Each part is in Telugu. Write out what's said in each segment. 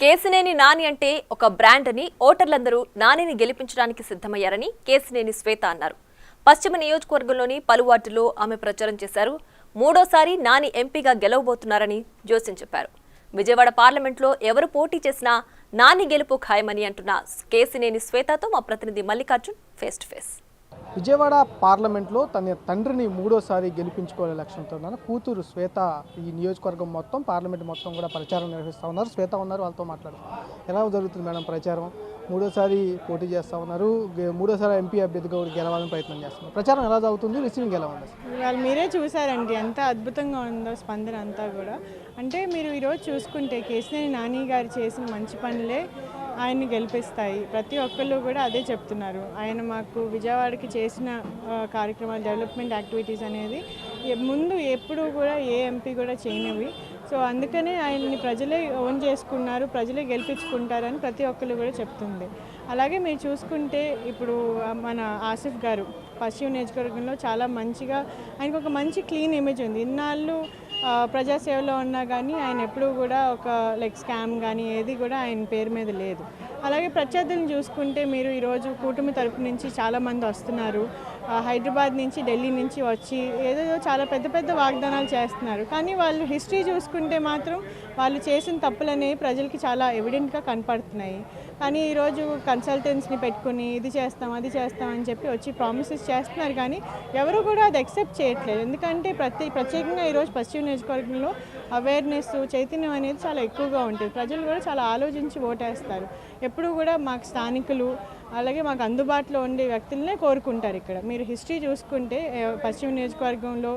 కేసినేని నాని అంటే ఒక బ్రాండ్ అని ఓటర్లందరూ నానిని గెలిపించడానికి సిద్ధమయ్యారని కేసినేని శ్వేత అన్నారు. పశ్చిమ నియోజకవర్గంలోని పలు వార్డుల్లో ఆమె ప్రచారం చేశారు. మూడోసారి నాని ఎంపీగా గెలవబోతున్నారని జోస్యం చెప్పారు. విజయవాడ పార్లమెంట్లో ఎవరు పోటీ చేసినా నాని గెలుపు ఖాయమని అంటున్న కేసినేని శ్వేతతో మా ప్రతినిధి Mallikarjun face to face. Vijayawada పార్లమెంట్లో తన తండ్రిని మూడోసారి గెలిపించుకోవాలనే లక్ష్యంతో కూతురు శ్వేత ఈ నియోజకవర్గం మొత్తం పార్లమెంట్ మొత్తం కూడా ప్రచారం నిర్వహిస్తూ ఉన్నారు. శ్వేత ఉన్నారు, వాళ్ళతో మాట్లాడారు. ఎలా జరుగుతుంది మేడం ప్రచారం? మూడోసారి పోటీ చేస్తూ ఉన్నారు, మూడోసారి ఎంపీ అభ్యర్థిగా కూడా గెలవాలని ప్రయత్నం చేస్తున్నారు. ప్రచారం ఎలా జరుగుతుంది? రిసీవింగ్ ఎలా ఉంది? వాళ్ళు మీరే చూసారండి ఎంత అద్భుతంగా ఉందో స్పందన అంతా కూడా. అంటే మీరు ఈరోజు చూసుకుంటే కేసినేని నాని గారు చేసిన మంచి పనులే ఆయన్ని గెలిపిస్తాయి. ప్రతి ఒక్కళ్ళు కూడా అదే చెప్తున్నారు. ఆయన మాకు విజయవాడకి చేసిన కార్యక్రమాలు, డెవలప్మెంట్ యాక్టివిటీస్ అనేది ముందు ఎప్పుడు కూడా ఏ ఎంపీ కూడా చేయనివి. సో అందుకనే ఆయన్ని ప్రజలే ఓన్ చేసుకున్నారు, ప్రజలే గెలిపించుకుంటారని ప్రతి ఒక్కళ్ళు కూడా చెప్తుంది. అలాగే మీరు చూసుకుంటే ఇప్పుడు మన ఆసిఫ్ గారు పశ్చిమ నియోజకవర్గంలో చాలా మంచిగా ఆయనకు ఒక మంచి క్లీన్ ఇమేజ్ ఉంది. ఇన్నాళ్ళు ప్రజాసేవలో ఉన్నా కానీ ఆయన ఎప్పుడూ కూడా ఒక స్కామ్ కానీ ఏది కూడా ఆయన పేరు మీద లేదు. అలాగే ప్రత్యర్థులను చూసుకుంటే మీరు ఈరోజు కూటమి తరపు నుంచి చాలామంది వస్తున్నారు. హైదరాబాద్ నుంచి, ఢిల్లీ నుంచి వచ్చి ఏదో చాలా పెద్ద పెద్ద వాగ్దానాలు చేస్తున్నారు. కానీ వాళ్ళు హిస్టరీ చూసుకుంటే మాత్రం వాళ్ళు చేసిన తప్పులనేవి ప్రజలకి చాలా ఎవిడెంట్గా కనపడుతున్నాయి. కానీ ఈరోజు కన్సల్టెన్స్ని పెట్టుకుని ఇది చేస్తాం అది చేస్తాం అని చెప్పి వచ్చి ప్రామిసెస్ చేస్తున్నారు. కానీ ఎవరు కూడా అది యాక్సెప్ట్ చేయట్లేదు. ఎందుకంటే ప్రత్యేకంగా ఈరోజు పశ్చిమ నియోజకవర్గంలో అవేర్నెస్, చైతన్యం అనేది చాలా ఎక్కువగా ఉంటుంది. ప్రజలు కూడా చాలా ఆలోచించి ఓటేస్తారు. ఎప్పుడు కూడా మాకు స్థానికులు అలాగే మాకు అందుబాటులో ఉండే వ్యక్తులనే కోరుకుంటారు. ఇక్కడ మీరు హిస్టరీ చూసుకుంటే పశ్చిమ నియోజకవర్గంలో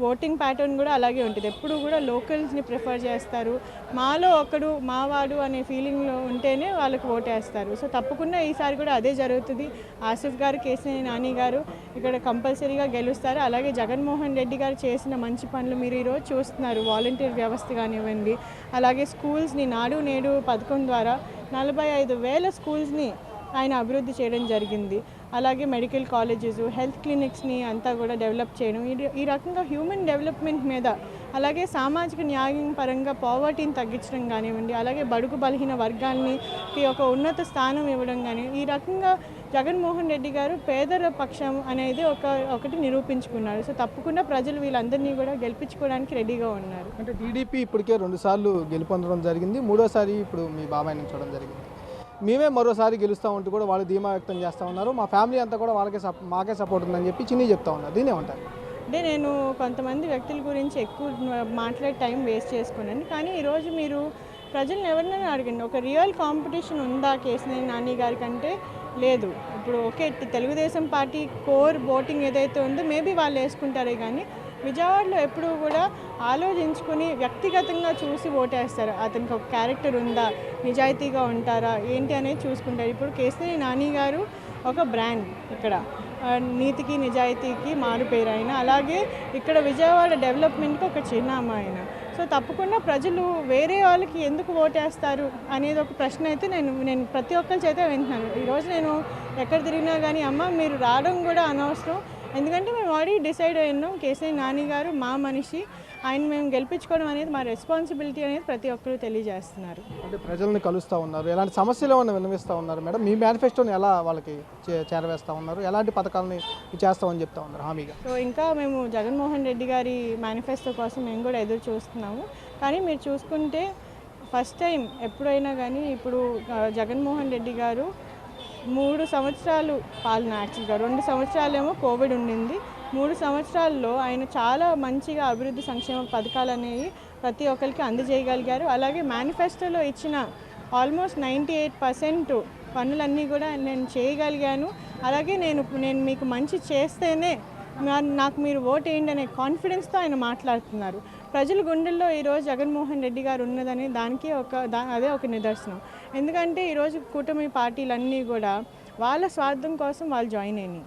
ఓటింగ్ ప్యాటర్న్ కూడా అలాగే ఉంటుంది. ఎప్పుడు కూడా లోకల్స్ని ప్రిఫర్ చేస్తారు. మాలో ఒకడు మావాడు అనే ఫీలింగ్లో ఉంటేనే వాళ్ళకి ఓటేస్తారు. సో తప్పకుండా ఈసారి కూడా అదే జరుగుతుంది. ఆసిఫ్ గారు, కేసినేని నాని గారు ఇక్కడ కంపల్సరీగా గెలుస్తారు. అలాగే జగన్మోహన్ రెడ్డి గారు చేసిన మంచి పనులు మీరు ఈరోజు చూస్తున్నారు. వాలంటీర్ వ్యవస్థ కానివ్వండి, అలాగే స్కూల్స్ని నాడు నేడు పథకం ద్వారా 45,000 స్కూల్స్ని ఆయన అభివృద్ధి చేయడం జరిగింది. అలాగే మెడికల్ కాలేజెస్, హెల్త్ క్లినిక్స్ని అంతా కూడా డెవలప్ చేయడం, ఈ రకంగా హ్యూమన్ డెవలప్మెంట్ మీద, అలాగే సామాజిక న్యాయం పరంగా పావర్టీని తగ్గించడం కానివ్వండి, అలాగే బడుగు బలహీన వర్గాల్ని ఒక ఉన్నత స్థానం ఇవ్వడం కానీ, ఈ రకంగా జగన్మోహన్ రెడ్డి గారు పేదల పక్షం అనేది ఒకటి నిరూపించుకున్నారు. సో తప్పకుండా ప్రజలు వీళ్ళందరినీ కూడా గెలిపించుకోవడానికి రెడీగా ఉన్నారు. అంటే టీడీపీ ఇప్పటికే 2 సార్లు గెలుపొందడం జరిగింది, మూడోసారి ఇప్పుడు మీ బాబాయ్ నుంచి చూడడం జరిగింది. మేమే మరోసారి గెలుస్తామంటూ కూడా వాళ్ళు ధీమా వ్యక్తం చేస్తూ ఉన్నారు. మా ఫ్యామిలీ అంతా కూడా మాకే సపోర్ట్ ఉందని చెప్పి చిన్ని చెప్తా ఉన్నారు. దీని ఏమంటారు? అంటే నేను కొంతమంది వ్యక్తుల గురించి ఎక్కువ మాట్లాడే టైం వేస్ట్ చేసుకున్నాను. కానీ ఈరోజు మీరు ప్రజలను ఎవరినైనా అడగండి, ఒక రియల్ కాంపిటీషన్ ఉందా కేసినేని నాని గారి కంటే? లేదు. ఇప్పుడు okay, Telugu Desam party core voting ఏదైతే ఉందో మేబీ వాళ్ళు వేసుకుంటారే, కానీ విజయవాడలో ఎప్పుడూ కూడా ఆలోచించుకుని వ్యక్తిగతంగా చూసి ఓటేస్తారు. అతనికి ఒక క్యారెక్టర్ ఉందా, నిజాయితీగా ఉంటారా ఏంటి అనేది చూసుకుంటారు. ఇప్పుడు కేసినేని నాని గారు ఒక బ్రాండ్, ఇక్కడ నీతికి నిజాయితీకి మారుపేరు ఆయన. అలాగే ఇక్కడ విజయవాడ డెవలప్మెంట్కి ఒక చిరునామా ఆయన. సో తప్పకుండా ప్రజలు వేరే వాళ్ళకి ఎందుకు ఓటేస్తారు అనేది ఒక ప్రశ్న అయితే నేను ప్రతి ఒక్కరి చేత వింటున్నాను. ఈరోజు నేను ఎక్కడ తిరిగినా కానీ అమ్మ మీరు రావడం కూడా అనవసరం, ఎందుకంటే మేము ఆల్రెడీ డిసైడ్ అయ్యాం కేసినేని నాని గారు మా మనిషి, ఆయన మేము గెలిపించుకోవడం అనేది మా రెస్పాన్సిబిలిటీ అనేది ప్రతి ఒక్కరు తెలియజేస్తున్నారు. అంటే ప్రజల్ని కలుస్తూ ఉన్నారు, ఎలాంటి సమస్యలు ఏమైనా విన్నవిస్తూ ఉన్నారు మేడం? మీ మేనిఫెస్టోని ఎలా వాళ్ళకి చేరవేస్తూ ఉన్నారు, ఎలాంటి పథకాలని చేస్తామని చెప్తా ఉన్నారు హామీగా? సో ఇంకా మేము జగన్మోహన్ రెడ్డి గారి మేనిఫెస్టో కోసం మేము కూడా ఎదురు చూస్తున్నాము. కానీ మీరు చూసుకుంటే ఫస్ట్ టైం ఎప్పుడైనా కానీ ఇప్పుడు జగన్మోహన్ రెడ్డి గారు 3 సంవత్సరాలు పాలన, యాక్చువల్గా 2 సంవత్సరాలేమో కోవిడ్ ఉండింది. 3 సంవత్సరాల్లో ఆయన చాలా మంచిగా అభివృద్ధి సంక్షేమ పథకాలు అనేవి ప్రతి ఒక్కరికి అందజేయగలిగారు. అలాగే మేనిఫెస్టోలో ఇచ్చిన ఆల్మోస్ట్ 98% పనులన్నీ కూడా నేను చేయగలిగాను. అలాగే నేను మీకు మంచి చేస్తేనే నాకు మీరు ఓట్ వేయండి అనే కాన్ఫిడెన్స్తో ఆయన మాట్లాడుతున్నారు. ప్రజల గుండెల్లో ఈరోజు జగన్మోహన్ రెడ్డి గారు ఉన్నదని దానికి అదే ఒక నిదర్శనం. ఎందుకంటే ఈరోజు కూటమి పార్టీలన్నీ కూడా వాళ్ళ స్వార్థం కోసం వాళ్ళు జాయిన్ అయినాయి.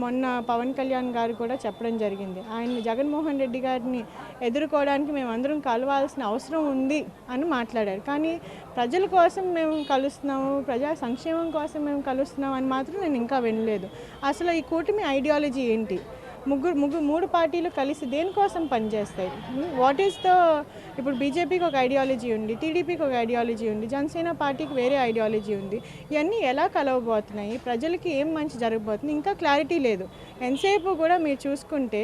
మొన్న పవన్ కళ్యాణ్ గారు కూడా చెప్పడం జరిగింది, ఆయన జగన్మోహన్ రెడ్డి గారిని ఎదుర్కోవడానికి మేమందరం కలవాల్సిన అవసరం ఉంది అని మాట్లాడారు. కానీ ప్రజల కోసం మేము కలుస్తున్నాము, ప్రజా సంక్షేమం కోసం మేము కలుస్తున్నాం అని మాత్రం నేను ఇంకా వినలేదు. అసలు ఈ కూటమి ఐడియాలజీ ఏంటి? మూడు పార్టీలు కలిసి దేనికోసం పనిచేస్తాయి? వాట్ ఈస్ ద ఇప్పుడు బీజేపీకి ఒక ఐడియాలజీ ఉంది, టీడీపీకి ఒక ఐడియాలజీ ఉంది, జనసేన పార్టీకి వేరే ఐడియాలజీ ఉంది. ఇవన్నీ ఎలా కలవబోతున్నాయి? ప్రజలకి ఏం మంచి జరగబోతుంది? ఇంకా క్లారిటీ లేదు. ఎంతసేపు కూడా మీరు చూసుకుంటే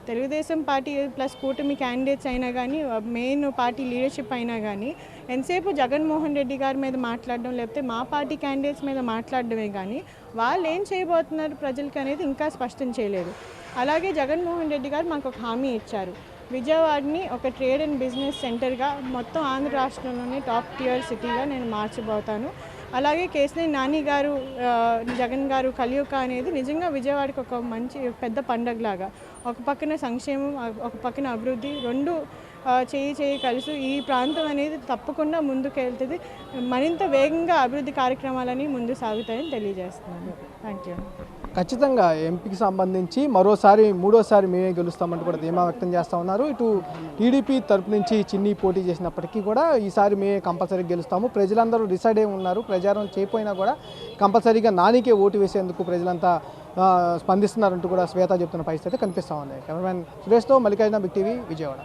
తెలుగుదేశం పార్టీ ప్లస్ కూటమి క్యాండిడేట్స్ అయినా కానీ, మెయిన్ పార్టీ లీడర్షిప్ అయినా కానీ ఎంతసేపు జగన్మోహన్ రెడ్డి గారి మీద మాట్లాడడం, లేకపోతే మా పార్టీ క్యాండిడేట్స్ మీద మాట్లాడడమే కానీ వాళ్ళు ఏం చేయబోతున్నారు ప్రజలకి అనేది ఇంకా స్పష్టం చేయలేదు. అలాగే జగన్మోహన్ రెడ్డి గారు మాకు ఒక హామీ ఇచ్చారు, విజయవాడని ఒక ట్రేడ్ అండ్ బిజినెస్ సెంటర్గా మొత్తం ఆంధ్ర రాష్ట్రంలోనే టాప్ టియర్ సిటీగా నేను మార్చబోతాను. అలాగే కేసినేని నాని గారు జగన్ గారు కలియుక అనేది నిజంగా విజయవాడకి ఒక మంచి పెద్ద పండగలాగా, ఒక పక్కన సంక్షేమం, ఒక పక్కన అభివృద్ధి, రెండు చేయి కలిసి ఈ ప్రాంతం అనేది తప్పకుండా ముందుకు వెళ్తుంది. మరింత వేగంగా అభివృద్ధి కార్యక్రమాలని ముందు సాగుతాయని తెలియజేస్తున్నాను. Thank you. ఖచ్చితంగా ఎంపీకి సంబంధించి మూడోసారి మేమే గెలుస్తామంటూ కూడా ధీమా వ్యక్తం చేస్తూ ఉన్నారు. ఇటు టీడీపీ తరపు నుంచి చిన్ని పోటీ చేసినప్పటికీ కూడా ఈసారి మేమే కంపల్సరీగా గెలుస్తాము, ప్రజలందరూ డిసైడ్ అయి ఉన్నారు, ప్రచారం చేయకపోయినా కూడా కంపల్సరీగా నానికే ఓటు వేసేందుకు ప్రజలంతా స్పందిస్తున్నారంటూ కూడా శ్వేత చెప్తున్న పరిస్థితి కనిపిస్తూ ఉంది. కెమెరామెన్ సురేష్తో మల్లికార్జున, బిగ్ టీవీ, విజయవాడ.